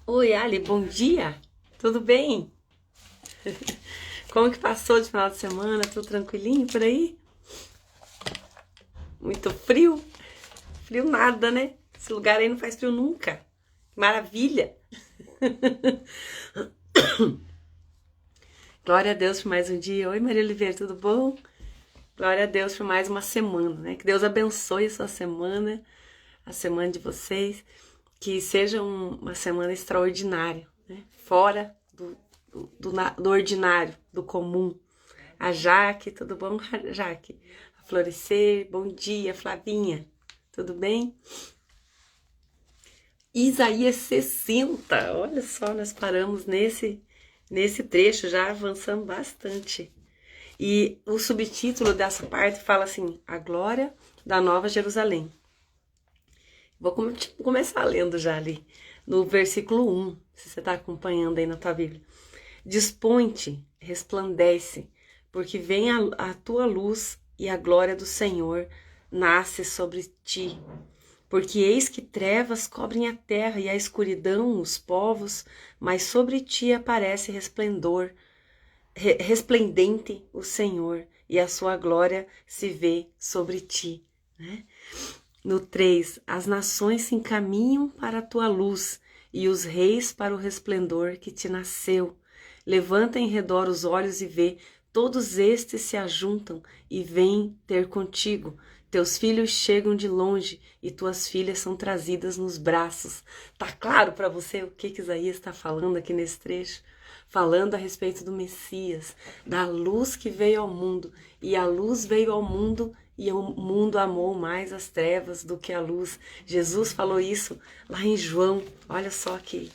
Oi, Ali, bom dia. Tudo bem? Como que passou de final de semana? Tudo tranquilinho por aí? Muito frio? Frio nada, né? Esse lugar aí não faz frio nunca. Maravilha! Glória a Deus por mais um dia. Oi, Maria Oliveira, tudo bom? Glória a Deus por mais uma semana, né? Que Deus abençoe a sua semana, a semana de vocês. Que seja uma semana extraordinária, né? Fora do ordinário, do comum. A Jaque, tudo bom, Jaque? A Florescer, bom dia, Flavinha, tudo bem? Isaías 60, olha só, nós paramos nesse trecho, já avançamos bastante. E o subtítulo dessa parte fala assim: A Glória da Nova Jerusalém. Vou começar lendo já ali, no versículo 1, se você está acompanhando aí na tua Bíblia. Dispõe-te, resplandece, porque vem a tua luz e a glória do Senhor nasce sobre ti. Porque eis que trevas cobrem a terra e a escuridão os povos, mas sobre ti aparece resplendente o Senhor, e a sua glória se vê sobre ti. Né? No 3, as nações se encaminham para a tua luz, e os reis para o resplendor que te nasceu. Levanta em redor os olhos e vê, todos estes se ajuntam e vêm ter contigo. Teus filhos chegam de longe e tuas filhas são trazidas nos braços. Tá claro para você o que Isaías está falando aqui nesse trecho? Falando a respeito do Messias, da luz que veio ao mundo. E a luz veio ao mundo e o mundo amou mais as trevas do que a luz. Jesus falou isso lá em João. Olha só que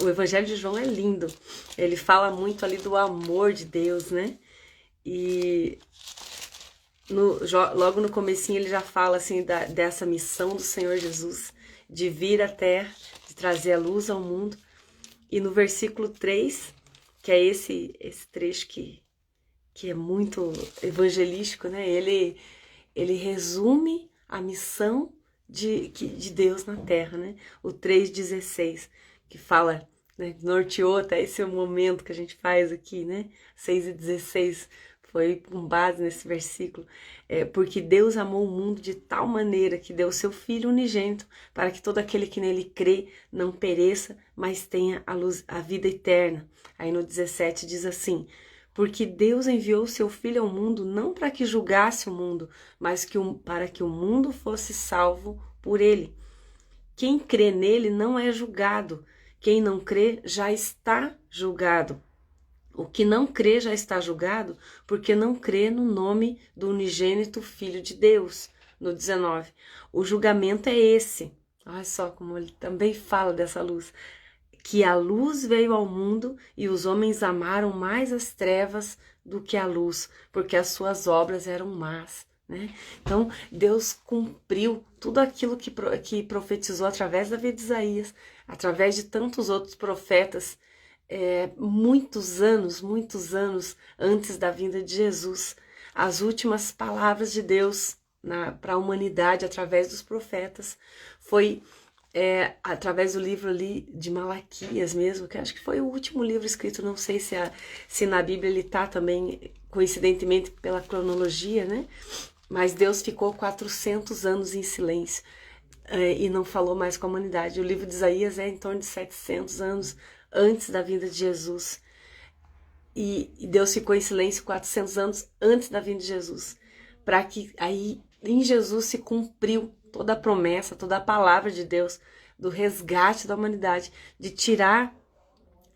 o Evangelho de João é lindo. Ele fala muito ali do amor de Deus, né? E logo no comecinho ele já fala assim dessa missão do Senhor Jesus de vir à terra, de trazer a luz ao mundo. E no versículo 3, que é esse trecho que é muito evangelístico, né? Ele resume a missão de Deus na terra, né? O 3,16, que fala, né, norteou até esse momento que a gente faz aqui, né? 6:16 foi com base nesse versículo. Porque Deus amou o mundo de tal maneira que deu seu Filho unigênito para que todo aquele que nele crê não pereça, mas tenha a vida eterna. Aí no 17 diz assim: porque Deus enviou seu Filho ao mundo não para que julgasse o mundo, mas para que o mundo fosse salvo por ele. Quem crê nele não é julgado. Quem não crê já está julgado. O que não crê já está julgado porque não crê no nome do unigênito Filho de Deus. No 19. O julgamento é esse. Olha só como ele também fala dessa luz. Que a luz veio ao mundo e os homens amaram mais as trevas do que a luz, porque as suas obras eram más. Né? Então, Deus cumpriu tudo aquilo que profetizou através da vida de Isaías, através de tantos outros profetas, muitos anos antes da vinda de Jesus. As últimas palavras de Deus para a humanidade através dos profetas foi através do livro ali de Malaquias mesmo, que acho que foi o último livro escrito, não sei se na Bíblia ele está também, coincidentemente pela cronologia, né? Mas Deus ficou 400 anos em silêncio e não falou mais com a humanidade. O livro de Isaías é em torno de 700 anos antes da vinda de Jesus. E Deus ficou em silêncio 400 anos antes da vinda de Jesus, para que aí em Jesus se cumpriu toda a promessa, toda a palavra de Deus do resgate da humanidade, de tirar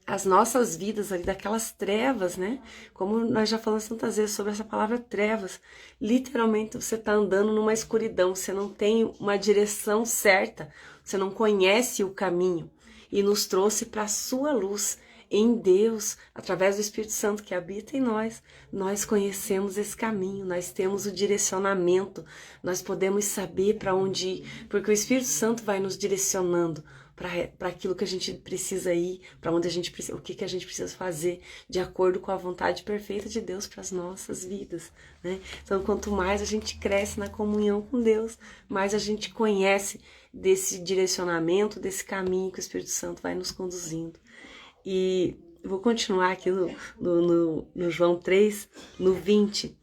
as nossas vidas ali daquelas trevas, né? Como nós já falamos tantas vezes sobre essa palavra trevas. Literalmente você está andando numa escuridão, você não tem uma direção certa, você não conhece o caminho. E nos trouxe para a sua luz. Em Deus, através do Espírito Santo que habita em nós conhecemos esse caminho, nós temos o direcionamento, nós podemos saber para onde ir, porque o Espírito Santo vai nos direcionando para aquilo que a gente precisa ir, para onde a gente precisa, o que a gente precisa fazer, de acordo com a vontade perfeita de Deus para as nossas vidas, né? Então, quanto mais a gente cresce na comunhão com Deus, mais a gente conhece desse direcionamento, desse caminho que o Espírito Santo vai nos conduzindo. E vou continuar aqui no João 3, no 20.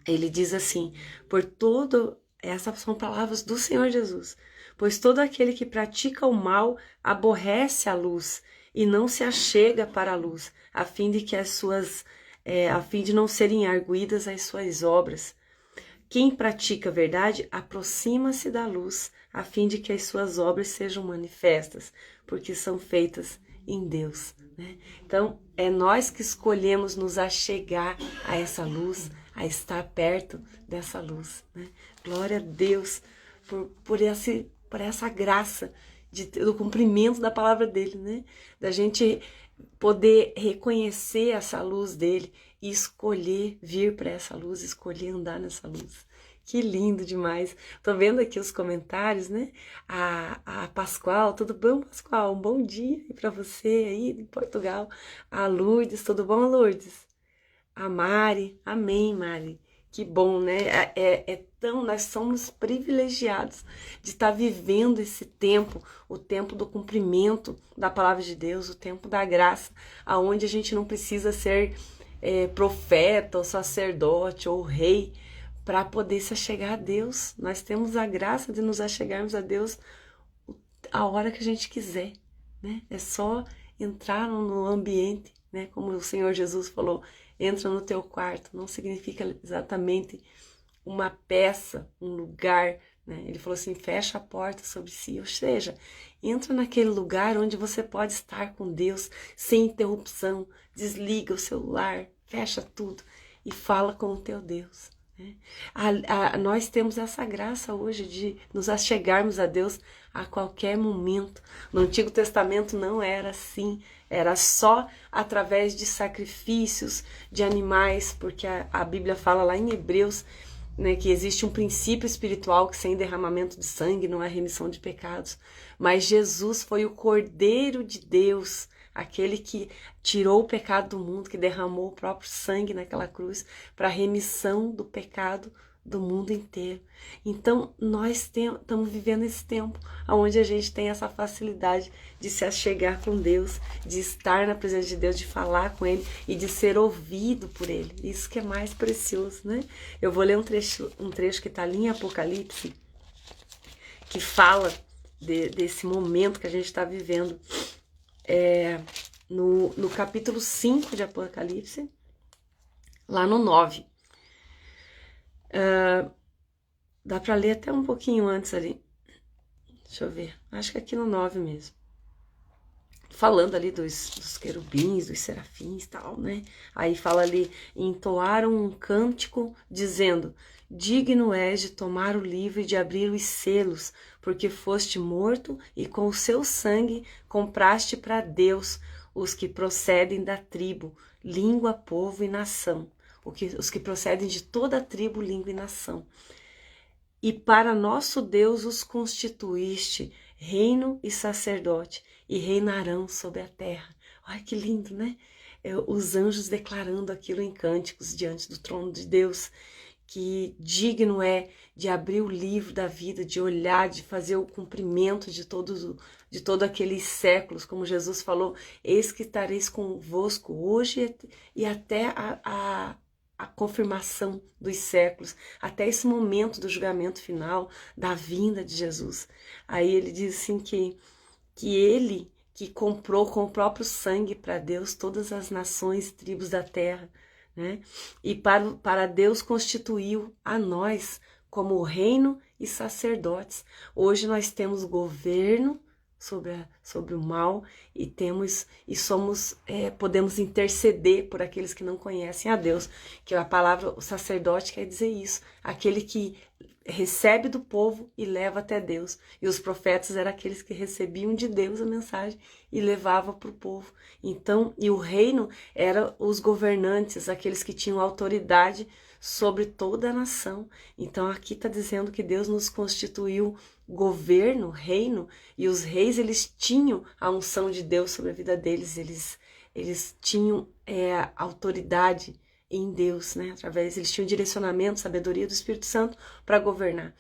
Ele diz assim, essas são palavras do Senhor Jesus, pois todo aquele que pratica o mal aborrece a luz e não se achega para a luz, a fim de não serem arguídas as suas obras. Quem pratica a verdade aproxima-se da luz, a fim de que as suas obras sejam manifestas, porque são feitas em Deus, né? Então, é nós que escolhemos nos achegar a essa luz, a estar perto dessa luz, né? Glória a Deus por essa graça do cumprimento da palavra dele, né? Da gente poder reconhecer essa luz dele e escolher vir para essa luz, escolher andar nessa luz. Que lindo demais. Tô vendo aqui os comentários, né? A Pascoal, tudo bom, Pascoal? Um bom dia para você aí em Portugal. A Lourdes, tudo bom, Lourdes? A Mari, amém, Mari. Que bom, né? Nós somos privilegiados de estar vivendo esse tempo, o tempo do cumprimento da palavra de Deus, o tempo da graça, aonde a gente não precisa ser profeta, ou sacerdote, ou rei, para poder se achegar a Deus. Nós temos a graça de nos achegarmos a Deus a hora que a gente quiser, né? É só entrar no ambiente, né? Como o Senhor Jesus falou, entra no teu quarto. Não significa exatamente uma peça, um lugar, né? Ele falou assim, fecha a porta sobre si, ou seja, entra naquele lugar onde você pode estar com Deus sem interrupção, desliga o celular, fecha tudo e fala com o teu Deus. Nós temos essa graça hoje de nos achegarmos a Deus a qualquer momento. No Antigo Testamento não era assim, era só através de sacrifícios de animais, porque a Bíblia fala lá em Hebreus, né, que existe um princípio espiritual que sem derramamento de sangue não há remissão de pecados. Mas Jesus foi o Cordeiro de Deus, aquele que tirou o pecado do mundo, que derramou o próprio sangue naquela cruz para a remissão do pecado do mundo inteiro. Então, nós estamos vivendo esse tempo onde a gente tem essa facilidade de se achegar com Deus, de estar na presença de Deus, de falar com Ele e de ser ouvido por Ele. Isso que é mais precioso, né? Eu vou ler um trecho que está ali em Apocalipse, que fala desse momento que a gente está vivendo. No capítulo 5 de Apocalipse, lá no 9. Dá para ler até um pouquinho antes ali. Deixa eu ver. Acho que aqui no 9 mesmo. Falando ali dos querubins, dos serafins e tal, né? Aí fala ali, entoaram um cântico dizendo, digno és de tomar o livro e de abrir os selos, porque foste morto e com o seu sangue compraste para Deus os que procedem da tribo, língua, povo e nação. Os que procedem de toda a tribo, língua e nação. E para nosso Deus os constituíste reino e sacerdote, e reinarão sobre a terra. Olha que lindo, né? Os anjos declarando aquilo em cânticos diante do trono de Deus, que digno é de abrir o livro da vida, de olhar, de fazer o cumprimento de todos aqueles séculos, como Jesus falou, eis que estareis convosco hoje e até a confirmação dos séculos, até esse momento do julgamento final, da vinda de Jesus. Aí ele diz assim que ele que comprou com o próprio sangue para Deus todas as nações e tribos da terra, né? E para Deus constituiu a nós como reino e sacerdotes. Hoje nós temos governo sobre o mal e podemos interceder por aqueles que não conhecem a Deus, que a palavra o sacerdote quer dizer isso, aquele que recebe do povo e leva até Deus. E os profetas eram aqueles que recebiam de Deus a mensagem e levavam para o povo. Então, e o reino era os governantes, aqueles que tinham autoridade sobre toda a nação. Então, aqui está dizendo que Deus nos constituiu governo, reino, e os reis, eles tinham a unção de Deus sobre a vida deles, eles tinham autoridade em Deus, né? Eles tinham direcionamento, sabedoria do Espírito Santo para governar.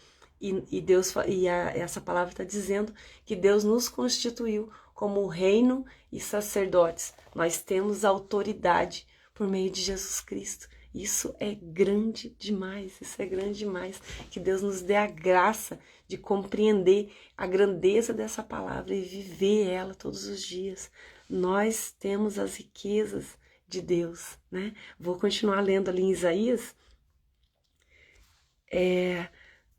Essa palavra está dizendo que Deus nos constituiu como reino e sacerdotes. Nós temos autoridade por meio de Jesus Cristo. Isso é grande demais, isso é grande demais. Que Deus nos dê a graça de compreender a grandeza dessa palavra e viver ela todos os dias. Nós temos as riquezas de Deus, né? Vou continuar lendo ali em Isaías.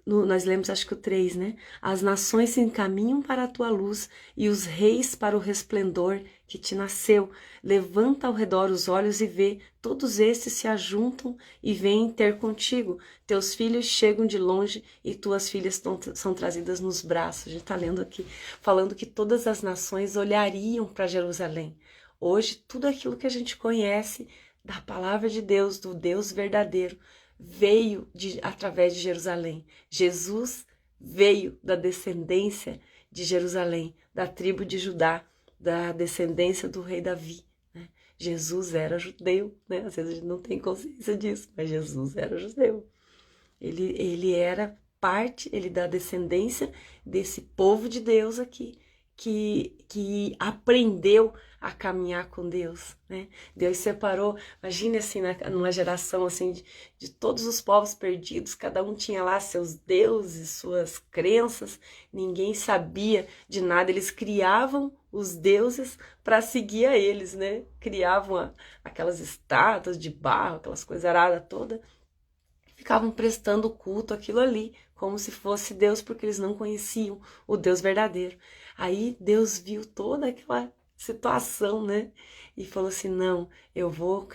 Nós lemos, acho que o 3, né? As nações se encaminham para a tua luz e os reis para o resplendor que te nasceu. Levanta ao redor os olhos e vê, todos estes se ajuntam e vêm ter contigo. Teus filhos chegam de longe e tuas filhas são trazidas nos braços. A gente está lendo aqui, falando que todas as nações olhariam para Jerusalém. Hoje, tudo aquilo que a gente conhece da palavra de Deus, do Deus verdadeiro, veio através de Jerusalém. Jesus veio da descendência de Jerusalém, da tribo de Judá, da descendência do rei Davi, né? Jesus era judeu, né? Às vezes a gente não tem consciência disso, mas Jesus era judeu. Ele era parte, ele da descendência desse povo de Deus aqui, que aprendeu a caminhar com Deus, né? Deus separou, imagine assim, numa geração assim de todos os povos perdidos, cada um tinha lá seus deuses, suas crenças, ninguém sabia de nada, eles criavam os deuses para seguir a eles, né? Criavam aquelas estátuas de barro, aquelas coisas aradas todas, ficavam prestando culto àquilo ali, como se fosse Deus, porque eles não conheciam o Deus verdadeiro. Aí Deus viu toda aquela situação, né? E falou assim, não, eu vou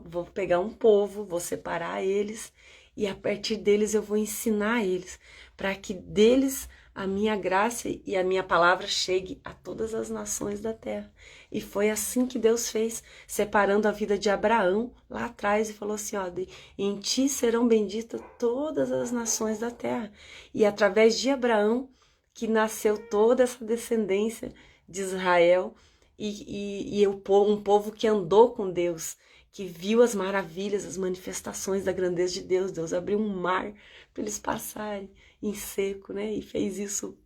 vou pegar um povo, vou separar eles, e a partir deles eu vou ensinar eles, para que deles a minha graça e a minha palavra chegue a todas as nações da terra. E foi assim que Deus fez, separando a vida de Abraão lá atrás e falou assim, ó, em ti serão benditas todas as nações da terra. E através de Abraão, que nasceu toda essa descendência de Israel e um povo que andou com Deus, que viu as maravilhas, as manifestações da grandeza de Deus. Deus abriu um mar para eles passarem em seco, né? E fez isso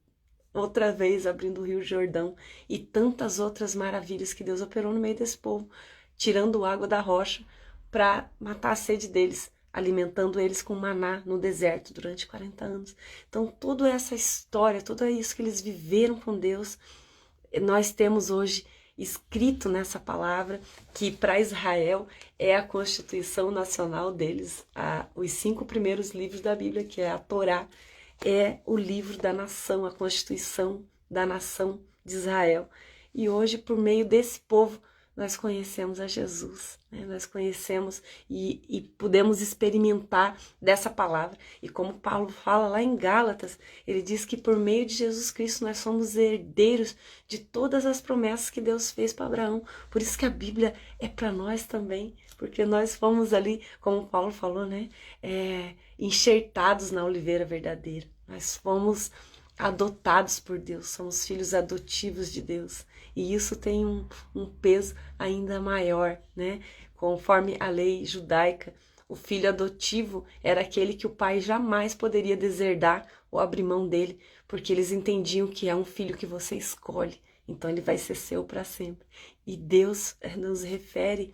outra vez, abrindo o Rio Jordão, e tantas outras maravilhas que Deus operou no meio desse povo, tirando água da rocha para matar a sede deles, alimentando eles com maná no deserto durante 40 anos. Então, toda essa história, tudo isso que eles viveram com Deus, nós temos hoje escrito nessa palavra, que para Israel é a constituição nacional deles. Os 5 primeiros livros da Bíblia, que é a Torá, é o livro da nação, a constituição da nação de Israel. E hoje, por meio desse povo, nós conhecemos a Jesus, né? Nós conhecemos e podemos experimentar dessa palavra. E como Paulo fala lá em Gálatas, ele diz que por meio de Jesus Cristo nós somos herdeiros de todas as promessas que Deus fez para Abraão. Por isso que a Bíblia é para nós também, porque nós fomos ali, como Paulo falou, né? Enxertados na oliveira verdadeira. Nós fomos adotados por Deus, somos filhos adotivos de Deus. E isso tem um peso ainda maior, né? Conforme a lei judaica, o filho adotivo era aquele que o pai jamais poderia deserdar ou abrir mão dele, porque eles entendiam que é um filho que você escolhe, então ele vai ser seu para sempre. E Deus nos refere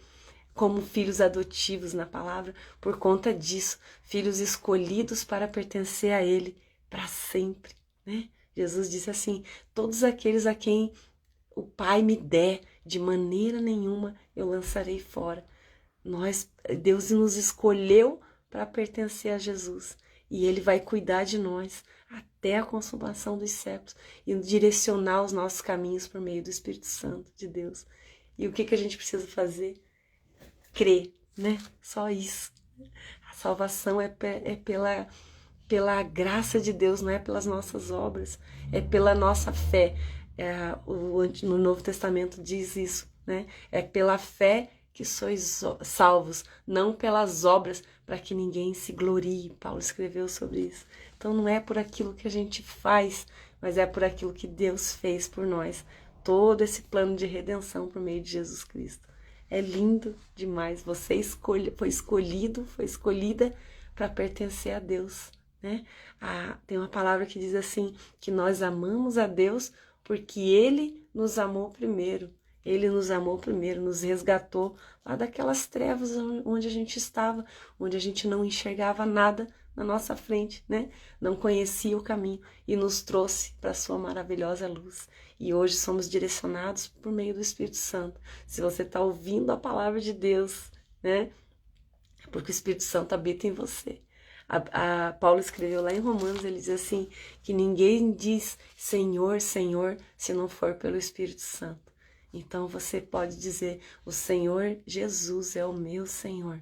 como filhos adotivos na palavra por conta disso, filhos escolhidos para pertencer a ele para sempre, né? Jesus disse assim, todos aqueles a quem o Pai me der, de maneira nenhuma eu lançarei fora. Deus nos escolheu para pertencer a Jesus, e Ele vai cuidar de nós até a consumação dos séculos e direcionar os nossos caminhos por meio do Espírito Santo de Deus. E o que a gente precisa fazer? Crer, né? Só isso. A salvação é pela graça de Deus, não é pelas nossas obras, é pela nossa fé. No Novo Testamento diz isso, né? É pela fé que sois salvos, não pelas obras, para que ninguém se glorie. Paulo escreveu sobre isso. Então não é por aquilo que a gente faz, mas é por aquilo que Deus fez por nós. Todo esse plano de redenção por meio de Jesus Cristo. É lindo demais. Você foi escolhida para pertencer a Deus, né? Tem uma palavra que diz assim, que nós amamos a Deus porque Ele nos amou primeiro. Ele nos amou primeiro, nos resgatou lá daquelas trevas onde a gente estava, onde a gente não enxergava nada na nossa frente, né? Não conhecia o caminho e nos trouxe para a sua maravilhosa luz. E hoje somos direcionados por meio do Espírito Santo. Se você está ouvindo a palavra de Deus, né? É porque o Espírito Santo habita em você. Paulo escreveu lá em Romanos, ele diz assim, que ninguém diz Senhor, Senhor, se não for pelo Espírito Santo. Então você pode dizer, o Senhor Jesus é o meu Senhor.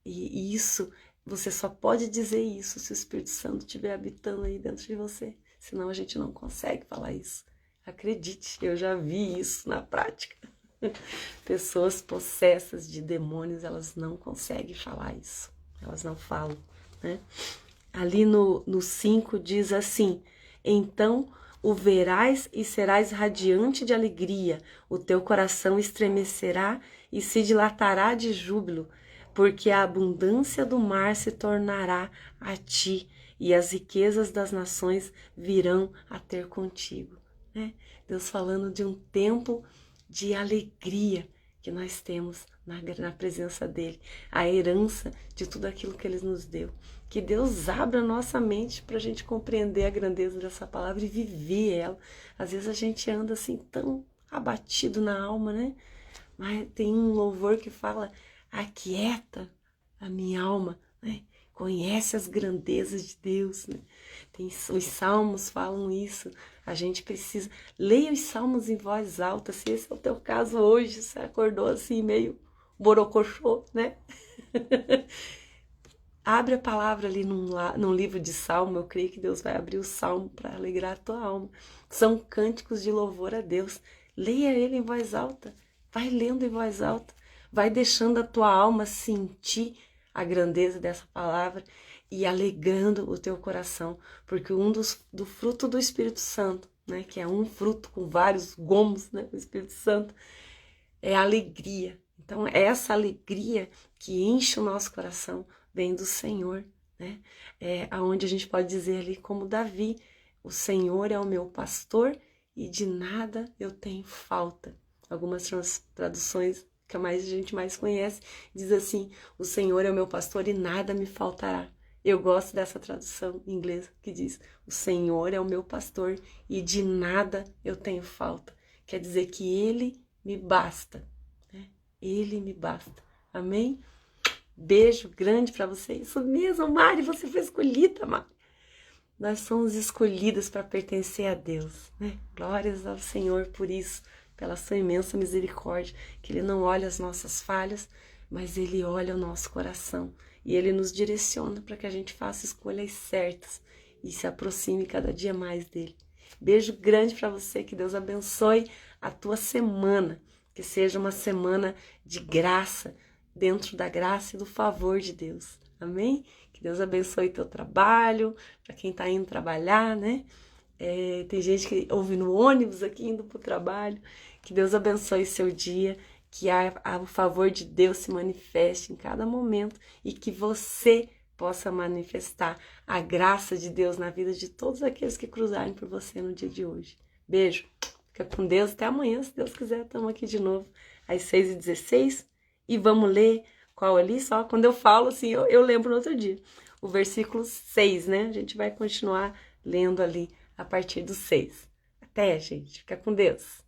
E isso, você só pode dizer isso se o Espírito Santo estiver habitando aí dentro de você. Senão a gente não consegue falar isso. Acredite, eu já vi isso na prática. Pessoas possessas de demônios, elas não conseguem falar isso. Elas não falam, né? Ali no 5 diz assim, então o verás e serás radiante de alegria, o teu coração estremecerá e se dilatará de júbilo, porque a abundância do mar se tornará a ti, e as riquezas das nações virão a ter contigo. Né? Deus falando de um tempo de alegria que nós temos na presença dele, a herança de tudo aquilo que ele nos deu. Que Deus abra a nossa mente para a gente compreender a grandeza dessa palavra e viver ela. Às vezes a gente anda assim tão abatido na alma, né? Mas tem um louvor que fala, aquieta a minha alma, né? Conhece as grandezas de Deus, né? Os salmos falam isso. A gente precisa... Leia os salmos em voz alta, se esse é o teu caso hoje, você acordou assim meio borocochô, né? Abre a palavra ali num livro de salmo, eu creio que Deus vai abrir o salmo para alegrar a tua alma. São cânticos de louvor a Deus. Leia ele em voz alta, vai lendo em voz alta, vai deixando a tua alma sentir a grandeza dessa palavra e alegrando o teu coração, porque do fruto do Espírito Santo, né, que é um fruto com vários gomos, né, o Espírito Santo, é a alegria. Então, essa alegria que enche o nosso coração vem do Senhor, né? É aonde a gente pode dizer ali como Davi, o Senhor é o meu pastor e de nada eu tenho falta. Algumas traduções que a gente mais conhece diz assim, o Senhor é o meu pastor e nada me faltará. Eu gosto dessa tradução em inglês que diz, o Senhor é o meu pastor e de nada eu tenho falta. Quer dizer que Ele me basta, né? Ele me basta. Amém? Beijo grande para você. Isso mesmo, Mari, você foi escolhida, Mari. Nós somos escolhidas para pertencer a Deus, né? Glórias ao Senhor por isso, pela sua imensa misericórdia, que Ele não olha as nossas falhas, mas Ele olha o nosso coração e Ele nos direciona para que a gente faça escolhas certas e se aproxime cada dia mais dEle. Beijo grande para você, que Deus abençoe a tua semana, que seja uma semana de graça, dentro da graça e do favor de Deus. Amém? Que Deus abençoe teu trabalho, para quem está indo trabalhar, né? Tem gente que ouve no ônibus aqui indo para o trabalho. Que Deus abençoe seu dia, que o favor de Deus se manifeste em cada momento e que você possa manifestar a graça de Deus na vida de todos aqueles que cruzarem por você no dia de hoje. Beijo, fica com Deus, até amanhã, se Deus quiser, estamos aqui de novo às 6h16 e vamos ler qual ali, só quando eu falo assim, eu lembro no outro dia, o versículo 6, né? A gente vai continuar lendo ali a partir do 6. Até, gente, fica com Deus.